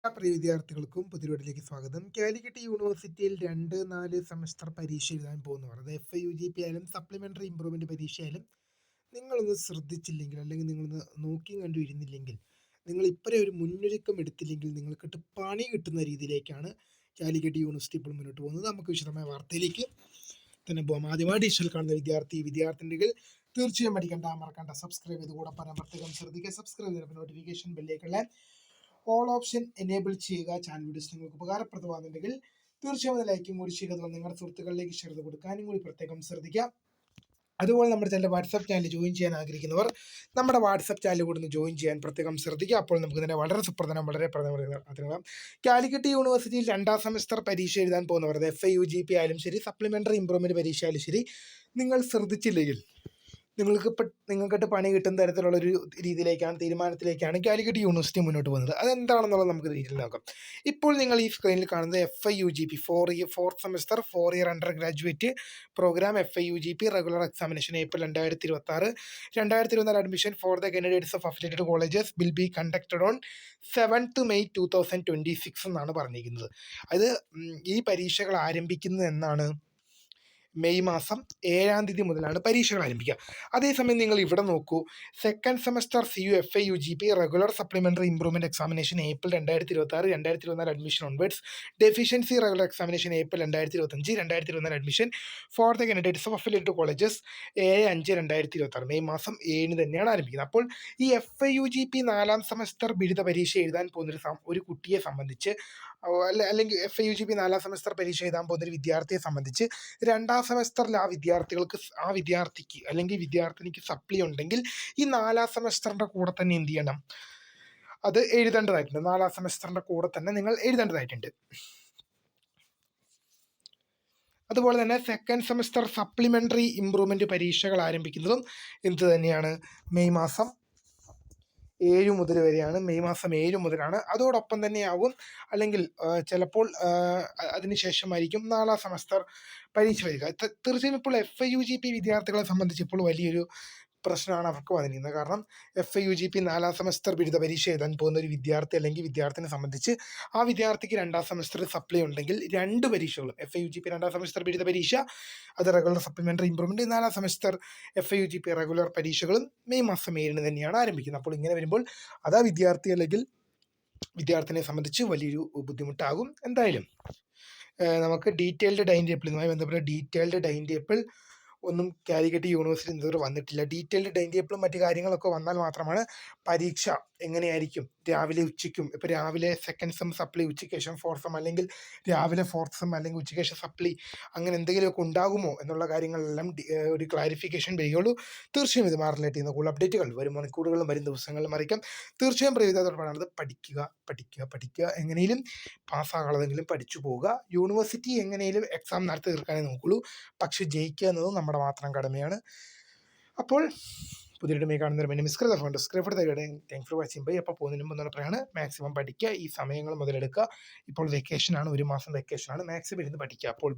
പ്രിയ വിദ്യാർത്ഥികൾക്കും പുതിയതിലേക്ക് സ്വാഗതം. കാലിക്കറ്റ് യൂണിവേഴ്സിറ്റിയിൽ 2-4 സെമസ്റ്റർ പരീക്ഷ എഴുതാൻ പോകുന്നവർ, അത് FIUGP ആയാലും സപ്ലിമെന്ററി ഇംപ്രൂവ്മെന്റ് പരീക്ഷ ആയാലും നിങ്ങളൊന്ന് ശ്രദ്ധിച്ചില്ലെങ്കിൽ, അല്ലെങ്കിൽ നിങ്ങളൊന്ന് നോക്കിയും കണ്ടു ഇരുന്നില്ലെങ്കിൽ, നിങ്ങൾ ഇപ്പോഴേ ഒരു മുന്നൊരുക്കം എടുത്തില്ലെങ്കിൽ നിങ്ങൾക്കിട്ട് പണി കിട്ടുന്ന രീതിയിലേക്കാണ് കാലിക്കറ്റ് യൂണിവേഴ്സിറ്റി ഇപ്പോൾ മുന്നോട്ട് പോകുന്നത്. നമുക്ക് വിശദമായ വാർത്തയിലേക്ക് തന്നെ പോകാം. ആദ്യമായി ഡിജിറ്റൽ കാണുന്ന വിദ്യാർത്ഥിനികൾ തീർച്ചയായും മറക്കണ്ട സബ്സ്ക്രൈബ് ചെയ്ത് കൂടെ പറയാൻ പ്രത്യേകം ശ്രദ്ധിക്കുക. സബ്സ്ക്രൈബ് ചെയ്ത നോട്ടിഫിക്കേഷൻ ബെല്ലേക്കുള്ള ഓൾ ഓപ്ഷൻ എനേബിൾ ചെയ്യുക. ചാനൽ വീഡിയോസ് നിങ്ങൾക്ക് ഉപകാരപ്രദമാകുന്നുണ്ടെങ്കിൽ തീർച്ചയായും ലൈക്കും കൂടി ചെയ്യുക. നിങ്ങളുടെ സുഹൃത്തുക്കളിലേക്ക് ഷെയർ ചെയ്ത് കൊടുക്കാനും കൂടി പ്രത്യേകം ശ്രദ്ധിക്കുക. അതുപോലെ നമ്മുടെ ചാനൽ വാട്സപ്പ് ചാനൽ ജോയിൻ ചെയ്യാൻ ആഗ്രഹിക്കുന്നവർ നമ്മുടെ വാട്സപ്പ് ചാനൽ കൂടി ഒന്ന് ജോയിൻ ചെയ്യാൻ പ്രത്യേകം ശ്രദ്ധിക്കുക. അപ്പോൾ നമുക്ക് തന്നെ വളരെ പ്രധാനമാണ്. കാലിക്കറ്റ് യൂണിവേഴ്സിറ്റിയിൽ 2ാം സെമസ്റ്റർ പരീക്ഷ എഴുതാൻ പോകുന്നവർ, FIUGP ആയാലും ശരി, സപ്ലിമെന്ററി ഇംപ്രൂവ്മെന്റ് പരീക്ഷ ആയാലും ശരി, നിങ്ങൾ ശ്രദ്ധിച്ചില്ലെങ്കിൽ നിങ്ങൾക്കിട്ട് പണി കിട്ടുന്ന തരത്തിലുള്ള ഒരു തീരുമാനത്തിലേക്കാണ് കാലിക്കറ്റ് യൂണിവേഴ്സിറ്റി മുന്നോട്ട് പോകുന്നത്. അതെന്താണെന്നുള്ളത് നമുക്ക് ഡീറ്റെയിൽ നോക്കാം. ഇപ്പോൾ നിങ്ങൾ ഈ സ്ക്രീനിൽ കാണുന്നത് FIUGP fourth semester 4 year under graduate programme FIUGP regular examination April 2026. 2024 admission for the candidates of affiliated colleges will be conducted on 7th May 2026 എന്നാണ് പറഞ്ഞിരിക്കുന്നത്. അത് ഈ പരീക്ഷകൾ ആരംഭിക്കുന്നത് എന്നാണ്? മെയ് മാസം 7-ാം തീയതി മുതലാണ് പരീക്ഷകൾ ആരംഭിക്കുക. അതേസമയം നിങ്ങൾ ഇവിടെ നോക്കൂ, second semester FIUGP regular supplementary improvement examination April 2026, 2024 admission onwards. Deficiency regular examination April 2025, 2024 admission for the candidates of affiliated colleges 7/5/2026, May മാസം 7 തന്നെയാണ് ആരംഭിക്കുന്നത്. അപ്പോൾ ഈ FIUGP 4ാം സെമസ്റ്റർ ബിരുദ പരീക്ഷ എഴുതാൻ പോകുന്ന ഒരു കുട്ടിയെ സംബന്ധിച്ച്, അല്ലെങ്കിൽ FIUGP 4ാം സെമസ്റ്റർ പരീക്ഷ എഴുതാൻ പോകുന്ന ഒരു വിദ്യാർത്ഥിയെ സംബന്ധിച്ച് 2ാം സെമസ്റ്ററിൽ ആ വിദ്യാർത്ഥിക്ക് അല്ലെങ്കിൽ വിദ്യാർത്ഥിനിക്ക് സപ്ലി ഉണ്ടെങ്കിൽ ഈ 4ാം സെമസ്റ്ററിന്റെ കൂടെ തന്നെ എന്ത് ചെയ്യണം? അത് എഴുതേണ്ടതായിട്ടുണ്ട്. 4ാം സെമസ്റ്ററിന്റെ കൂടെ തന്നെ നിങ്ങൾ എഴുതേണ്ടതായിട്ടുണ്ട്. അതുപോലെ തന്നെ സെക്കൻഡ് സെമസ്റ്റർ സപ്ലിമെന്ററി ഇംപ്രൂവ്മെന്റ് പരീക്ഷകൾ ആരംഭിക്കുന്നതും എന്ത് തന്നെയാണ്? മെയ് മാസം 7 മുതൽ വരെയാണ്. മെയ് മാസം 7 മുതലാണ്. അതോടൊപ്പം തന്നെയാവും, അല്ലെങ്കിൽ ചിലപ്പോൾ അതിനുശേഷമായിരിക്കും 4ാം സെമസ്റ്റർ പരീക്ഷ വരിക. തീർച്ചയായും ഇപ്പോൾ FIUGP വിദ്യാർത്ഥികളെ സംബന്ധിച്ച് ഇപ്പോൾ വലിയൊരു പ്രശ്നമാണ് അവർക്ക് വന്നിരിക്കുന്നത്. കാരണം FIUGP 4ാം സെമസ്റ്റർ ബിരുദ പരീക്ഷ എഴുതാൻ പോകുന്ന ഒരു വിദ്യാർത്ഥി അല്ലെങ്കിൽ വിദ്യാർത്ഥിനെ സംബന്ധിച്ച്, ആ വിദ്യാർത്ഥിക്ക് 2ാം സെമസ്റ്ററിൽ സപ്ലൈ ഉണ്ടെങ്കിൽ 2 പരീക്ഷകളും, FIUGP 2ാം സെമസ്റ്റർ ബിരുദ പരീക്ഷ, അത് regular supplementary improvement, 4ാം semester FIUGP regular പരീക്ഷകളും മെയ് മാസം 7 തന്നെയാണ് ആരംഭിക്കുന്നത്. അപ്പോൾ ഇങ്ങനെ വരുമ്പോൾ അത് വിദ്യാർത്ഥി അല്ലെങ്കിൽ വിദ്യാർത്ഥിനെ സംബന്ധിച്ച് വലിയൊരു ബുദ്ധിമുട്ടാകും. എന്തായാലും നമുക്ക് ഡീറ്റെയിൽഡ് ടൈം ടേബിളുമായി ബന്ധപ്പെട്ട ഡീറ്റെയിൽഡ് ടൈം ടേബിൾ ഒന്നും കാലിക്കറ്റ് യൂണിവേഴ്സിറ്റി ഇതുവരെ വന്നിട്ടില്ല. ഡീറ്റെയിൽഡ് ടൈം ടേബിളും മറ്റു കാര്യങ്ങളൊക്കെ വന്നാൽ മാത്രമാണ് പരീക്ഷ എങ്ങനെയായിരിക്കും, രാവിലെ ഉച്ചയ്ക്കും, ഇപ്പോൾ രാവിലെ സെക്കൻഡ് സെം സപ്ലി, ഉച്ചയ്ക്ക് ശേഷം ഫോർത്ത് സെം, അല്ലെങ്കിൽ രാവിലെ ഫോർത്ത് സെം അല്ലെങ്കിൽ ഉച്ചയ്ക്ക് ശേഷം സപ്ലി, അങ്ങനെ എന്തെങ്കിലുമൊക്കെ ഉണ്ടാകുമോ എന്നുള്ള കാര്യങ്ങളെല്ലാം ഒരു ക്ലാരിഫിക്കേഷൻ വരികയുള്ളൂ. തീർച്ചയായും ഇതുമായി റിലേറ്റ് ചെയ്യുന്ന കൂടുതൽ അപ്ഡേറ്റുകൾ വരും മണിക്കൂറുകളും വരും ദിവസങ്ങളിലും അറിയിക്കാം. തീർച്ചയായും പ്രയോജനത്തോടാണത്. പഠിക്കുക, എങ്ങനെയും പാസ്സാകാതെങ്കിലും പഠിച്ചു പോവുക. യൂണിവേഴ്സിറ്റി എങ്ങനെയും എക്സാം നടത്തി തീർക്കാനേ നോക്കുള്ളൂ. പക്ഷെ ജയിക്കുക എന്നതും നമ്മുടെ മാത്രം കടമയാണ്. അപ്പോൾ പുതിയൊരു കാണുന്നവർ മിസ്കൃത ഫോൺ ഡിസ്ക്രൈബ് തരികയുടെ താങ്ക്സ് ഫോർ വാച്ചിങ് ബൈ. അപ്പോൾ പോകുന്നതിന് മുമ്പ് പറയാണ്, മാക്സിമം പഠിക്കുക, ഈ സമയങ്ങൾ മുതലെടുക്കുക. ഇപ്പോൾ വെക്കേഷനാണ്, 1 മാസം വെക്കേഷനാണ്, മാക്സിമം ഇരുന്ന് പഠിക്കുക. അപ്പോൾ